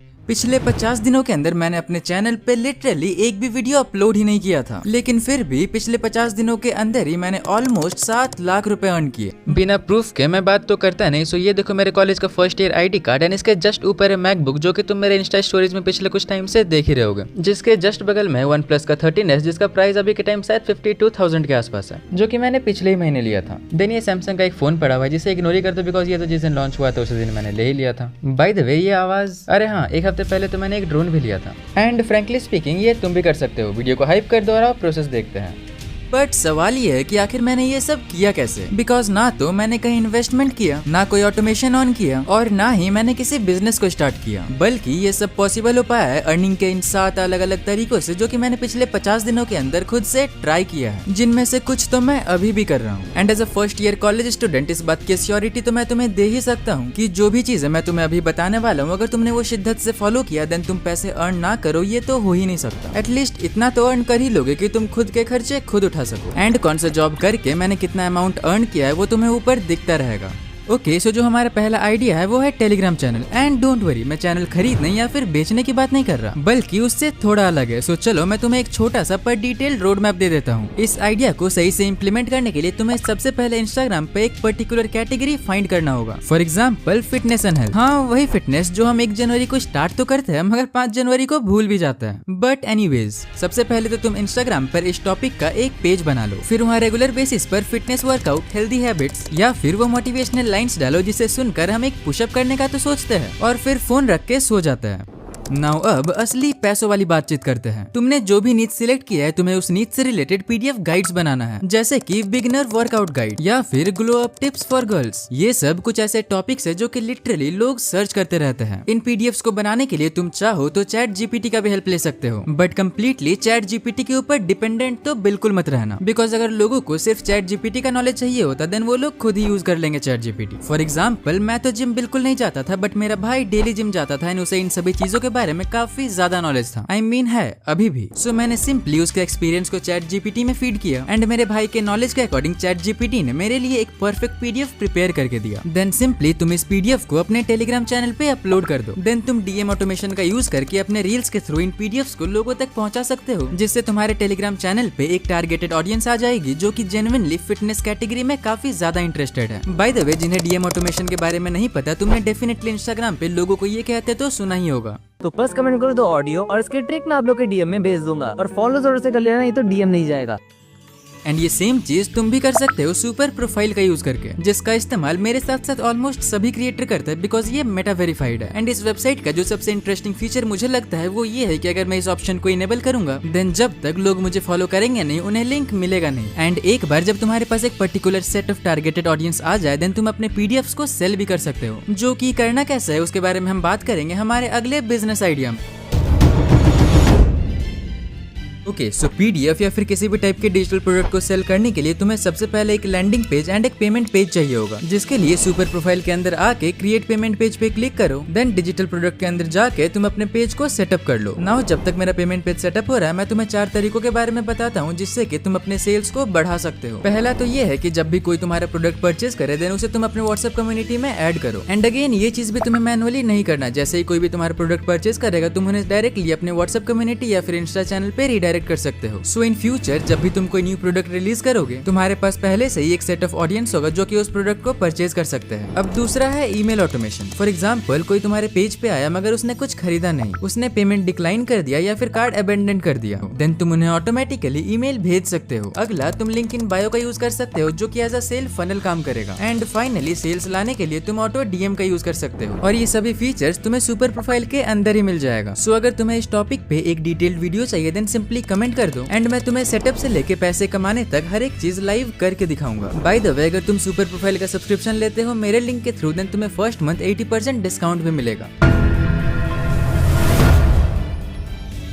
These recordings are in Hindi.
पिछले 50 दिनों के अंदर मैंने अपने चैनल पे लिटरली एक भी वीडियो अपलोड ही नहीं किया था, लेकिन फिर भी पिछले 50 दिनों के अंदर ही मैंने ऑलमोस्ट 7 लाख रुपए अर्न किए बिना प्रूफ के। मैं बात तो करता नहीं। सो ये देखो मेरे कॉलेज का first year ID card and इसके जस्ट ऊपर है मैकबुक, जो कि तुम मेरे इंस्टा स्टोरीज में पिछले कुछ टाइम से देख ही रहोगे। जिसके जस्ट बगल में वन प्लस का 13S, जिसका प्राइस अभी के टाइम शायद 52,000 के आसपास है, जो कि मैंने पिछले ही महीने लिया था। देन ये सैमसंग का एक फोन पड़ा हुआ है, जिसे इग्नोर ही कर दो बिकॉज ये तो जिस दिन लॉन्च हुआ था उसी दिन मैंने ले ही लिया था। बाय द वे ये आवाज, अरे हाँ, एक हफ्ते पहले तो मैंने एक ड्रोन भी लिया था। एंड फ्रैंकली स्पीकिंग ये तुम भी कर सकते हो। वीडियो को हाइप कर दो और आओ प्रोसेस देखते हैं। बट सवाल ये है कि आखिर मैंने ये सब किया कैसे, बिकॉज ना तो मैंने कहीं इन्वेस्टमेंट किया, ना कोई ऑटोमेशन ऑन किया, और ना ही मैंने किसी बिजनेस को स्टार्ट किया। बल्कि ये सब पॉसिबल हो पाया है अर्निंग के इन 7 अलग अलग तरीकों से, जो कि मैंने पिछले 50 दिनों के अंदर खुद से ट्राई किया है, जिनमें से कुछ तो मैं अभी भी कर रहा हूँ। And as a first year college student इस बात की श्योरिटी तो मैं तुम्हें दे ही सकता हूँ कि जो भी चीजें मैं तुम्हें अभी बताने वाला हूँ, अगर तुमने वो शिद्दत से फॉलो किया देन तुम पैसे अर्न ना करो ये तो हो ही नहीं सकता। एटलीस्ट इतना तो अर्न कर ही लोगे कि तुम खुद के खर्चे खुद उठा सको। एंड कौन सा जॉब करके मैंने कितना अमाउंट अर्न किया है वो तुम्हें ऊपर दिखता रहेगा। ओके, सो जो हमारा पहला आइडिया है वो है Telegram channel. And don't worry, मैं चैनल खरीदने या फिर बेचने की बात नहीं कर रहा, बल्कि उससे थोड़ा अलग है। सो चलो मैं तुम्हें एक छोटा सा पर डिटेल रोड मैप दे देता हूँ। इस आइडिया को सही से इम्प्लीमेंट करने के लिए तुम्हें सबसे पहले इंस्टाग्राम पे एक पर्टिकुलर कैटेगरी फाइंड करना होगा। For example fitness and health. हाँ, वही फिटनेस जो हम 1 जनवरी को स्टार्ट तो करते हैं मगर 5 जनवरी को भूल भी जाते हैं। बट एनीवेज, सबसे पहले तो तुम इंस्टाग्राम पर इस टॉपिक का एक पेज बना लो। फिर वहाँ रेगुलर बेसिस पर फिटनेस वर्कआउट, हेल्दी हैबिट्स या फिर वो मोटिवेशनल लाइन्स डालो जिसे सुनकर हम एक पुशअप करने का तो सोचते हैं और फिर फोन रख के सो जाते हैं। नाउ अब असली पैसों वाली बातचीत करते हैं। तुमने जो भी नीच सिलेक्ट किया है, तुम्हें उस नीच से रिलेटेड पीडीएफ गाइड्स बनाना है, जैसे कि बिगिनर वर्कआउट गाइड या फिर glow up tips for girls. ये सब कुछ ऐसे टॉपिक्स है जो कि लिटरली लोग सर्च करते रहते हैं। इन पीडीएफ्स को बनाने के लिए तुम चाहो तो चैट जीपीटी का भी हेल्प ले सकते हो, बट कम्प्लीटली चैट जीपीटी के ऊपर डिपेंडेंट तो बिल्कुल मत रहना, बिकॉज अगर लोगों को सिर्फ चैट जीपीटी का नॉलेज चाहिए होता देन वो लोग खुद ही यूज कर लेंगे चैट जीपीटी। फॉर एग्जाम्पल, मैं तो जिम बिल्कुल नहीं जाता था, बट मेरा भाई डेली जिम जाता था एंड उसे इन सभी चीजों के बारे में काफी ज्यादा नॉलेज था। I mean है अभी भी। सो मैंने सिंपली उसके एक्सपीरियंस को चैट जीपीटी में फीड किया एंड मेरे भाई के नॉलेज के अकॉर्डिंग चैट जीपीटी ने मेरे लिए एक परफेक्ट पीडीएफ प्रिपेयर करके दिया। देन सिंपली तुम इस पीडीएफ को अपने टेलीग्राम चैनल पे अपलोड कर दो। देन तुम डीएम ऑटोमेशन का यूज करके अपने रील्स के थ्रू इन पीडीएफ्स को लोगों तक पहुंचा सकते हो, जिससे तुम्हारे टेलीग्राम चैनल पे एक टारगेटेड ऑडियंस आ जाएगी जो कि जेन्युइनली फिटनेस कैटेगरी में काफी ज्यादा इंटरेस्टेड है। बाय द वे, जिन्हें डीएम ऑटोमेशन के बारे में नहीं पता, तुमने डेफिनेटली इंस्टाग्राम पे लोगों को ये कहते तो सुना ही होगा। तो बस कमेंट करो दो ऑडियो और इसकी ट्रिक मैं आप लोग के डीएम में भेज दूंगा, और फॉलो जरूर से कर लेना, नहीं तो डीएम नहीं जाएगा। एंड ये सेम चीज तुम भी कर सकते हो सुपर प्रोफाइल का यूज करके, जिसका इस्तेमाल मेरे साथ साथ ऑलमोस्ट सभी क्रिएटर करते हैं बिकॉज ये मेटा वेरीफाइड है। एंड इस वेबसाइट का जो सबसे इंटरेस्टिंग फीचर मुझे लगता है वो ये है कि अगर मैं इस ऑप्शन को इनेबल करूंगा देन जब तक लोग मुझे फॉलो करेंगे नहीं, उन्हें लिंक मिलेगा नहीं। एंड एक बार जब तुम्हारे पास एक particular set of targeted audience आ जाए देन तुम अपने पीडीएफ्स को सेल भी कर सकते हो, जो कि करना कैसा है उसके बारे में हम बात करेंगे हमारे अगले बिजनेस आइडिया में। ओके, सो पीडीएफ या फिर किसी भी टाइप के डिजिटल प्रोडक्ट को सेल करने के लिए तुम्हें सबसे पहले एक लैंडिंग पेज एंड एक पेमेंट पेज चाहिए होगा, जिसके लिए सुपर प्रोफाइल के अंदर आके क्रिएट पेमेंट पेज पे क्लिक करो। देन डिजिटल प्रोडक्ट के अंदर जाके तुम अपने पेज को सेटअप कर लो। नाउ जब तक मेरा पेमेंट पेज सेटअप हो रहा है, मैं तुम्हें 4 तरीकों के बारे में बताता हूँ जिससे कि तुम अपने सेल्स को बढ़ा सकते हो। पहला तो ये है कि जब भी कोई तुम्हारा प्रोडक्ट परचेज करे देन उसे तुम अपने व्हाट्सएप कम्युनिटी में ऐड करो। एंड अगेन ये चीज भी तुम्हें मैनुअली नहीं करना, जैसे ही कोई भी तुम्हारा प्रोडक्ट परचेज करेगा तुम उन्हें डायरेक्टली अपने व्हाट्सएप कम्युनिटी या फिर इंस्टा चैनल पे रिडायरेक्ट कर सकते हो। सो इन फ्यूचर जब भी तुम कोई न्यू प्रोडक्ट रिलीज करोगे, तुम्हारे पास पहले से ही एक सेट ऑफ ऑडियंस होगा जो कि उस प्रोडक्ट को परचेज कर सकते हैं। अब दूसरा है ईमेल ऑटोमेशन। फॉर एग्जांपल, कोई तुम्हारे पेज पे आया मगर उसने कुछ खरीदा नहीं, उसने पेमेंट डिक्लाइन कर दिया या फिर कार्ड अबेंडन कर दिया, देन तुम उन्हें ऑटोमेटिकली ईमेल भेज सकते हो। अगला, तुम लिंक इन बायो का यूज कर सकते हो जो कि एज अ सेल फनल काम करेगा। एंड फाइनली, सेल्स लाने के लिए तुम ऑटो डीएम का यूज कर सकते हो, और ये सभी फीचर्स तुम्हें सुपर प्रोफाइल के अंदर ही मिल जाएगा। सो अगर तुम्हें इस टॉपिक पे एक डिटेल्ड वीडियो चाहिए देन सिंपली कमेंट कर दो एंड मैं तुम्हें सेटअप से लेके पैसे कमाने तक हर एक चीज लाइव करके दिखाऊंगा। बाय द वे, अगर तुम सुपर प्रोफाइल का सब्सक्रिप्शन लेते हो मेरे लिंक के थ्रू देन तुम्हें फर्स्ट मंथ 80% डिस्काउंट भी मिलेगा।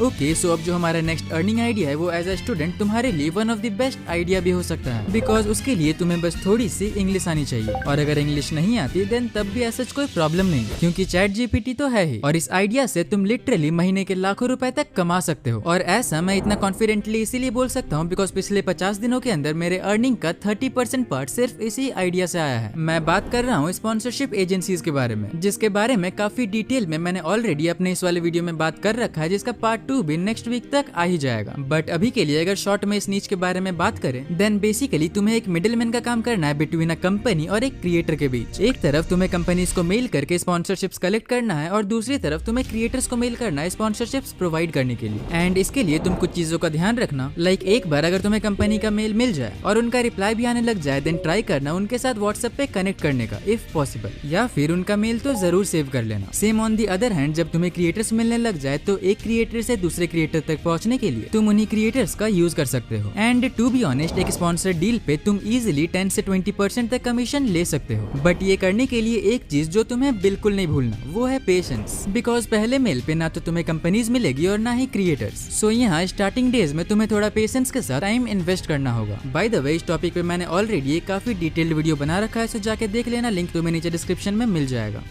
ओके, सो अब जो हमारा नेक्स्ट अर्निंग आइडिया है वो एज अ स्टूडेंट तुम्हारे लिए one of the best idea भी हो सकता है, बिकॉज उसके लिए तुम्हें बस थोड़ी सी इंग्लिश आनी चाहिए, और अगर इंग्लिश नहीं आती देन तब भी ऐसा कोई प्रॉब्लम नहीं, क्योंकि चैट जीपीटी तो है ही, और इस आइडिया से तुम लिटरली महीने के लाखों रुपए तक कमा सकते हो। और ऐसा मैं इतना कॉन्फिडेंटली इसीलिए बोल सकता हूँ बिकॉज पिछले 50 दिनों के अंदर मेरे अर्निंग का 30% पार्ट सिर्फ इसी आइडिया से आया है। मैं बात कर रहा हूँ स्पॉन्सरशिप एजेंसीज के बारे में, जिसके बारे में काफी डिटेल में मैंने ऑलरेडी अपने इस वाले वीडियो में बात कर रखा है, जिसका पार्ट 2 भी नेक्स्ट वीक तक आ ही जाएगा। बट अभी के लिए अगर शॉर्ट में इस नीच के बारे में बात करें देन बेसिकली तुम्हें एक मिडिलमैन का काम करना है बिटवीन अ कंपनी और एक क्रिएटर के बीच। एक तरफ तुम्हें कंपनीज को मेल करके स्पॉन्सरशिप्स कलेक्ट करना है, और दूसरी तरफ तुम्हें क्रिएटर्स को मेल करना है स्पॉन्सरशिप्स प्रोवाइड करने के लिए। एंड इसके लिए तुम कुछ चीजों का ध्यान रखना, लाइक एक बार अगर तुम्हें कंपनी का मेल मिल जाए और उनका रिप्लाई भी आने लग जाए देन ट्राई करना उनके साथ व्हाट्सएप पे कनेक्ट करने का इफ पॉसिबल, या फिर उनका मेल तो जरूर सेव कर लेना। Same on the other hand जब तुम्हें क्रिएटर्स मिलने लग जाए तो एक क्रिएटर से दूसरे क्रिएटर तक पहुंचने के लिए तुम उन्हीं क्रिएटर्स का यूज कर सकते हो। एंड टू बी ऑनेस्ट एक स्पॉन्सर डील पे तुम इजीली 10 से 20% तक कमीशन ले सकते हो, बट ये करने के लिए एक चीज जो तुम्हें बिल्कुल नहीं भूलना वो है पेशेंस, बिकॉज पहले मेल पे ना तो तुम्हें कंपनीज मिलेगी और ना ही क्रिएटर्स। सो यहाँ स्टार्टिंग डेज में तुम्हें थोड़ा पेशेंस के साथ टाइम इन्वेस्ट करना होगा। बाय द वे इस टॉपिक पे मैंने ऑलरेडी एक काफी डिटेल्ड वीडियो बना रखा है, सो जाके देख लेना, लिंक तुम्हें नीचे डिस्क्रिप्शन में मिल जाएगा।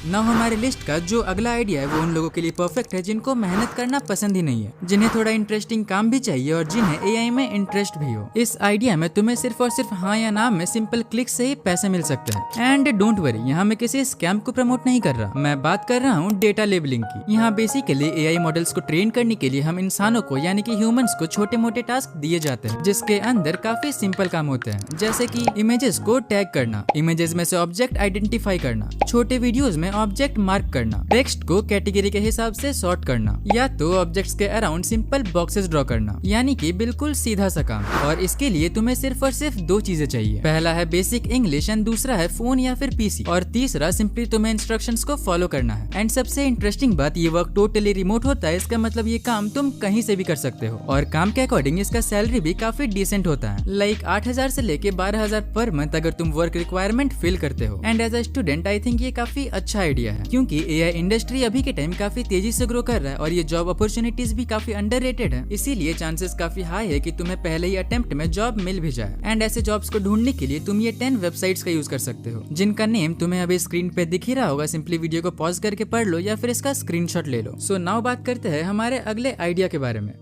ना हमारे लिस्ट का जो अगला आइडिया है वो उन लोगों के लिए परफेक्ट है जिनको मेहनत करना पसंद ही नहीं है, जिन्हें थोड़ा इंटरेस्टिंग काम भी चाहिए और जिन्हें एआई में इंटरेस्ट भी हो। इस आइडिया में तुम्हें सिर्फ और सिर्फ हाँ या ना में सिंपल क्लिक से ही पैसे मिल सकते हैं। एंड डोंट वरी, यहाँ मैं किसी स्कैम को प्रमोट नहीं कर रहा, मैं बात कर रहा हूँ डेटा लेबलिंग की। यहाँ बेसिकली एआई मॉडल्स को ट्रेन करने के लिए हम इंसानों को यानी कि ह्यूमंस को छोटे मोटे टास्क दिए जाते हैं, जिसके अंदर काफी सिंपल काम होते हैं, जैसे कि इमेजेस को टैग करना, इमेजेस में से ऑब्जेक्ट आइडेंटिफाई करना, छोटे वीडियोस में ऑब्जेक्ट मार्क करना, टेक्स्ट को कैटेगरी के हिसाब से सॉर्ट करना, या तो ऑब्जेक्ट्स के अराउंड सिंपल बॉक्सेस ड्रॉ करना, यानी कि बिल्कुल सीधा सा काम। और इसके लिए तुम्हें सिर्फ और सिर्फ 2 चीजें चाहिए, पहला है बेसिक इंग्लिश एंड दूसरा है फोन या फिर पीसी, और तीसरा सिंपली तुम्हें इंस्ट्रक्शंस को फॉलो करना है। एंड सबसे इंटरेस्टिंग बात, ये वर्क टोटली रिमोट होता है, इसका मतलब ये काम तुम कहीं से भी कर सकते हो, और काम के अकॉर्डिंग इसका सैलरी भी काफी डिसेंट होता है, लाइक 8,000 से लेके 12,000 पर मंथ अगर तुम वर्क रिक्वायरमेंट फिल करते हो। And as a student I think ये काफी अच्छा आइडिया है, क्योंकि एआई इंडस्ट्री अभी के टाइम काफी तेजी से ग्रो कर रहा है और ये जॉब अपॉर्चुनिटीज भी काफी अंडररेटेड है, इसीलिए चांसेस काफी हाई है कि तुम्हें पहले ही अटेम्प्ट में जॉब मिल भी जाए। एंड ऐसे जॉब्स को ढूंढने के लिए तुम ये 10 वेबसाइट्स का यूज कर सकते हो, जिनका नेम तुम्हें अभी स्क्रीन पे दिख ही रहा होगा, सिंपली वीडियो को पॉज करके पढ़ लो या फिर इसका स्क्रीनशॉट ले लो। सो नाउ बात करते हैं हमारे अगले आइडिया के बारे में।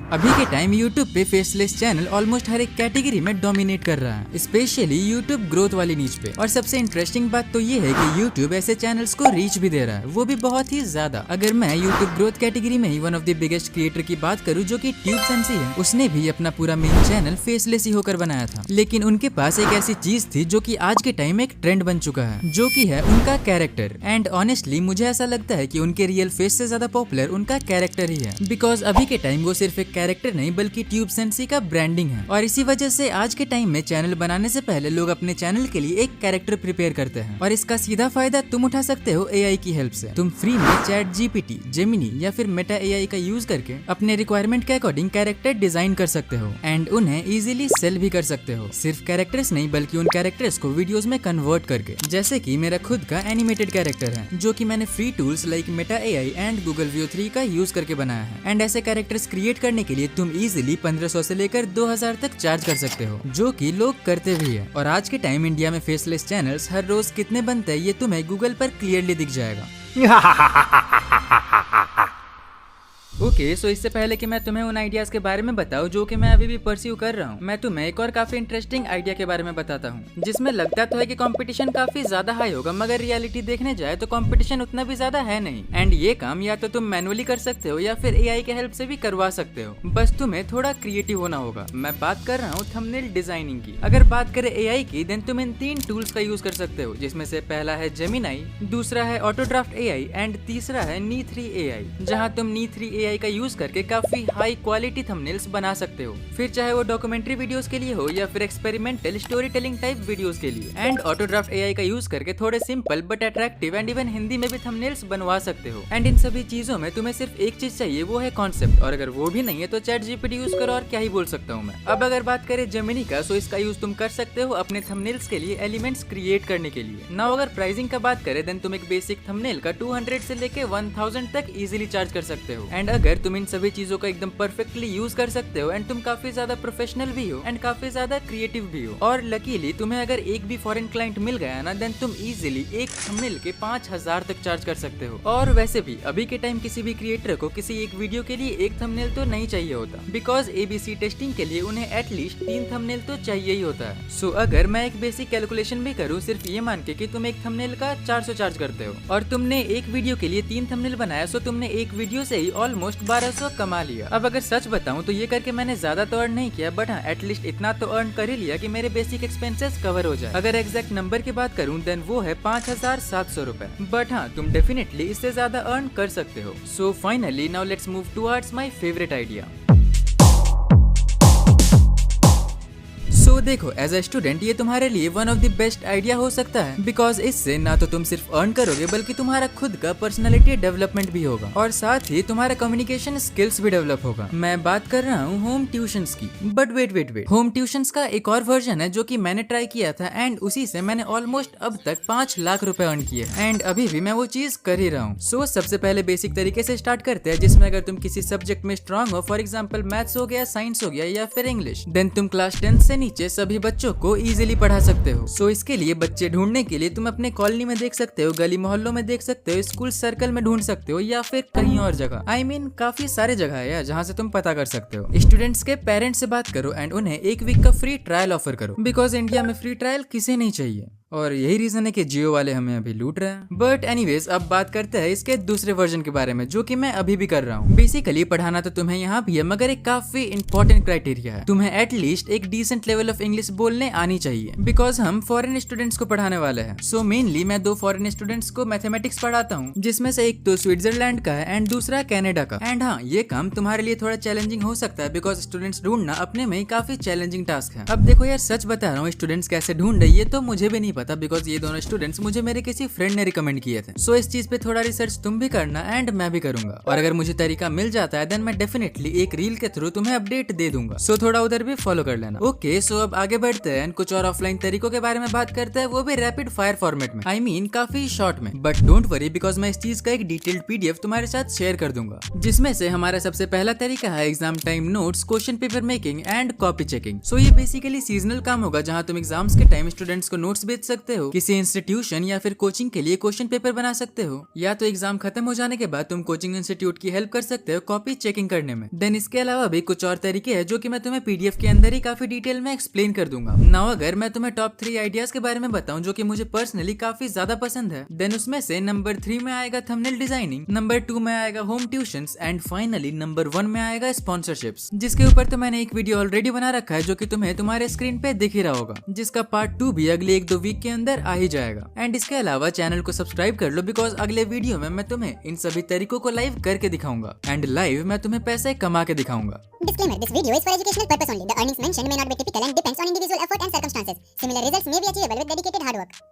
अभी के टाइम YouTube पे फेसलेस चैनल ऑलमोस्ट हर एक कैटेगरी में डोमिनेट कर रहा है, स्पेशली YouTube ग्रोथ वाली नीच पे। और सबसे इंटरेस्टिंग बात तो ये है कि YouTube ऐसे चैनल्स को रीच भी दे रहा है, वो भी बहुत ही ज्यादा। अगर मैं YouTube ग्रोथ कैटेगरी में ही one of the biggest creator की बात करूँ जो कि ट्यूब सेंसी है, उसने भी अपना पूरा मेन चैनल फेसलेस ही होकर बनाया था, लेकिन उनके पास एक ऐसी चीज थी जो कि आज के टाइम एक ट्रेंड बन चुका है, जो कि है उनका कैरेक्टर। एंड ऑनेस्टली मुझे ऐसा लगता है कि उनके रियल फेस से ज्यादा पॉपुलर उनका कैरेक्टर ही है, बिकॉज अभी के टाइम वो सिर्फ एक कैरेक्टर नहीं बल्कि ट्यूब सेंसी का ब्रांडिंग है। और इसी वजह से आज के टाइम में चैनल बनाने से पहले लोग अपने चैनल के लिए एक कैरेक्टर प्रिपेयर करते हैं, और इसका सीधा फायदा तुम उठा सकते हो एआई की हेल्प से। तुम फ्री में चैट जीपीटी, जेमिनी या फिर मेटा एआई का यूज करके अपने रिक्वायरमेंट के अकॉर्डिंग कैरेक्टर डिजाइन कर सकते हो एंड उन्हें इजीली सेल भी कर सकते हो। सिर्फ कैरेक्टर्स नहीं बल्कि उन कैरेक्टर्स को वीडियोस में कन्वर्ट करके, जैसे कि मेरा खुद का एनिमेटेड कैरेक्टर है जो कि मैंने free tools like Meta AI and Google view 3 का यूज करके बनाया है। एंड ऐसे कैरेक्टर्स क्रिएट करने के लिए तुम इजीली 1500 से लेकर 2000 तक चार्ज कर सकते हो, जो कि लोग करते भी है। और आज के टाइम इंडिया में फेसलेस चैनल्स हर रोज कितने बनते हैं ये तुम्हें गूगल पर क्लियरली दिख जाएगा। ओके, सो इससे पहले कि मैं तुम्हें उन आइडियाज के बारे में बताऊं जो कि मैं अभी भी परस्यू कर रहा हूं, मैं तुम्हें एक और काफी इंटरेस्टिंग आइडिया के बारे में बताता हूं, जिसमें लगता तो है कि कंपटीशन काफी ज्यादा हाई होगा, मगर रियलिटी देखने जाए तो कंपटीशन उतना भी ज्यादा है नहीं। एंड ये काम या तो तुम मैनुअली कर सकते हो या फिर एआई के हेल्प से भी करवा सकते हो, बस तुम्हें थोड़ा क्रिएटिव होना होगा। मैं बात कर रहा हूँ थंबनेल डिजाइनिंग की। अगर बात करें एआई की, देन तुम इन 3 टूल्स का यूज कर सकते हो, जिसमें से पहला है जेमिनाई, दूसरा है ऑटोड्राफ्ट एआई एंड तीसरा है नी3 एआई। जहाँ तुम नी3 AI का यूज करके काफी हाई क्वालिटी थंबनेल्स बना सकते हो, फिर चाहे वो डॉक्यूमेंट्री वीडियोस के लिए हो या फिर experimental story telling type videos के लिए। एंड ऑटो ड्राफ्ट AI का यूज करके थोड़े simple but attractive and even Hindi में भी थंबनेल्स बनवा सकते हो। एंड इन सभी चीजों में तुम्हें सिर्फ एक चीज चाहिए, वो है कॉन्सेप्ट, और अगर वो भी नहीं है तो चैट GPT यूज करो, और क्या ही बोल सकता हूँ मैं। अब अगर बात करें जेमिनी का, सो इसका यूज तुम कर सकते हो अपने थंबनेल्स के लिए एलिमेंट्स क्रिएट करने के लिए। नाउ अगर प्राइसिंग का बात करें देन तुम एक बेसिक थंबनेल का 200 से लेके 1000 तक इजीली चार्ज कर सकते हो। एंड अगर तुम इन सभी चीजों का एकदम परफेक्टली यूज कर सकते हो एंड तुम काफी ज्यादा प्रोफेशनल भी हो एंड काफी ज्यादा क्रिएटिव भी हो, और लकीली तुम्हें अगर एक भी फॉरेन क्लाइंट मिल गया ना, देन तुम इजीली एक थंबनेल के 5000 तक चार्ज कर सकते हो। और वैसे भी अभी के टाइम किसी भी क्रिएटर को किसी एक वीडियो के लिए एक थंबनेल तो नहीं चाहिए होता, बिकॉज ABC टेस्टिंग के लिए उन्हें एटलीस्ट 3 थंबनेल तो चाहिए ही होता है। सो अगर मैं एक बेसिक कैलकुलेशन भी करूँ सिर्फ ये मान के कि तुम एक थंबनेल का 400 चार्ज करते हो और तुमने एक वीडियो के लिए 3 थंबनेल बनाया, सो तुमने एक वीडियो से ही ऑलमोस्ट 1200 कमा लिया। अब अगर सच बताऊं तो ये करके मैंने ज्यादा तो अर्न नहीं किया, बट हाँ एटलीस्ट इतना तो अर्न कर ही लिया कि मेरे बेसिक एक्सपेंसेस कवर हो जाए। अगर एग्जैक्ट नंबर की बात करूं देन वो है 5700 रुपए, बट हाँ तुम डेफिनेटली इससे ज्यादा अर्न कर सकते हो। So finally now let's move towards my favourite idea. So देखो एज अ स्टूडेंट ये तुम्हारे लिए one of the best idea हो सकता है, बिकॉज इससे ना तो तुम सिर्फ अर्न करोगे बल्कि तुम्हारा खुद का पर्सनालिटी डेवलपमेंट भी होगा और साथ ही तुम्हारा कम्युनिकेशन स्किल्स भी डेवलप होगा। मैं बात कर रहा हूँ होम ट्यूशंस की। बट वेट, होम ट्यूशंस का एक और वर्जन है जो कि मैंने ट्राई किया था एंड उसी से मैंने ऑलमोस्ट अब तक 5 लाख रुपए अर्न किए एंड अभी भी मैं वो चीज कर ही रहा हूँ। सो सबसे पहले बेसिक तरीके से स्टार्ट करते हैं, जिसमें अगर तुम किसी सब्जेक्ट में स्ट्रांग हो, फॉर एग्जाम्पल मैथ्स हो गया, साइंस हो गया या फिर इंग्लिश, देन तुम क्लास 10 से नीचे सभी बच्चों को इजीली पढ़ा सकते हो। सो इसके लिए बच्चे ढूंढने के लिए तुम अपने कॉलोनी में देख सकते हो, गली मोहल्लों में देख सकते हो, स्कूल सर्कल में ढूंढ सकते हो या फिर कहीं और जगह। I mean, काफी सारे जगह है जहाँ से तुम पता कर सकते हो। स्टूडेंट्स के पेरेंट्स से बात करो एंड उन्हें एक वीक का फ्री ट्रायल ऑफर करो, बिकॉज इंडिया में फ्री ट्रायल किसे नहीं चाहिए, और यही रीजन है कि जियो वाले हमें अभी लूट रहे हैं। बट एनीवेज अब बात करते हैं इसके दूसरे वर्जन के बारे में, जो कि मैं अभी भी कर रहा हूँ। बेसिकली पढ़ाना तो तुम्हें यहाँ भी है, मगर एक काफी इंपॉर्टेंट क्राइटेरिया है, तुम्हें एटलीस्ट एक डिसेंट लेवल ऑफ इंग्लिश बोलने आनी चाहिए, बिकॉज हम फॉरेन स्टूडेंट्स को पढ़ाने वाले हैं। सो मेनली मैं 2 फॉरेन स्टूडेंट्स को मैथमेटिक्स पढ़ाता हूँ, जिसमें से एक तो स्विट्जरलैंड का है एंड दूसरा कनाडा का। एंड हाँ ये काम तुम्हारे लिए थोड़ा चैलेंजिंग हो सकता है, बिकॉज स्टूडेंट्स ढूंढना अपने में ही काफी चैलेंजिंग टास्क है। अब देखो यार सच बता रहा हूँ, स्टूडेंट्स कैसे ढूंढ रही है तो मुझे भी नहीं पता, बिकॉज ये दोनों स्टूडेंट्स मुझे मेरे किसी फ्रेंड ने रिकमेंड किए थे। सो इस चीज पे थोड़ा रिसर्च तुम भी करना एंड मैं भी करूंगा, और अगर मुझे तरीका मिल जाता है देन मैं डेफिनेटली एक रील के थ्रू तुम्हें अपडेट दे दूंगा। सो थोड़ा उधर भी फॉलो कर लेना। ओके सो अब आगे बढ़ते हैं, कुछ और ऑफलाइन तरीकों के बारे में बात करते हैं, वो भी रैपिड फायर फॉर्मेट में, I mean, काफी शॉर्ट में। बट डोंट वरी, बिकॉज मैं इस चीज का एक डिटेल्ड PDF तुम्हारे साथ शेयर कर दूंगा, जिसमें से हमारा सबसे पहला तरीका है exam time notes, question paper making and copy checking. So ये बेसिकली सीजनल काम होगा, जहाँ तुम एग्जाम्स के टाइम स्टूडेंट्स को नोट्स भेज सकते हो, किसी इंस्टीट्यूशन या फिर कोचिंग के लिए क्वेश्चन पेपर बना सकते हो, या तो एग्जाम खत्म हो जाने के बाद तुम कोचिंग इंस्टीट्यूट की हेल्प कर सकते हो कॉपी चेकिंग करने में। देन इसके अलावा भी कुछ और तरीके हैं जो कि मैं तुम्हें PDF के अंदर ही काफी डिटेल में एक्सप्लेन कर दूंगा। नाउ अगर मैं तुम्हें टॉप 3 आइडियाज के बारे में बताऊं जो कि मुझे पर्सनली काफी ज्यादा पसंद है, देन उसमें से नंबर 3 में आएगा थंबनेल डिजाइनिंग, नंबर 2 में आएगा home tuitions and finally number 1 में आएगा स्पॉन्सरशिप्स, जिसके ऊपर तो मैंने एक वीडियो ऑलरेडी बना रखा है जो कि तुम्हें तुम्हारे स्क्रीन पे दिख ही रहा होगा, जिसका पार्ट 2 भी अगले 1-2 वीक के अंदर आ ही जाएगा। एंड इसके अलावा चैनल को सब्सक्राइब कर लो, बिकॉज अगले वीडियो में मैं तुम्हें इन सभी तरीकों को लाइव करके दिखाऊंगा एंड लाइव मैं तुम्हें पैसे कमा के दिखाऊंगा। Disclaimer: This video is for educational purpose only. The earnings mentioned may not be typical and depends on individual effort and circumstances. Similar results may be achievable with dedicated hard work.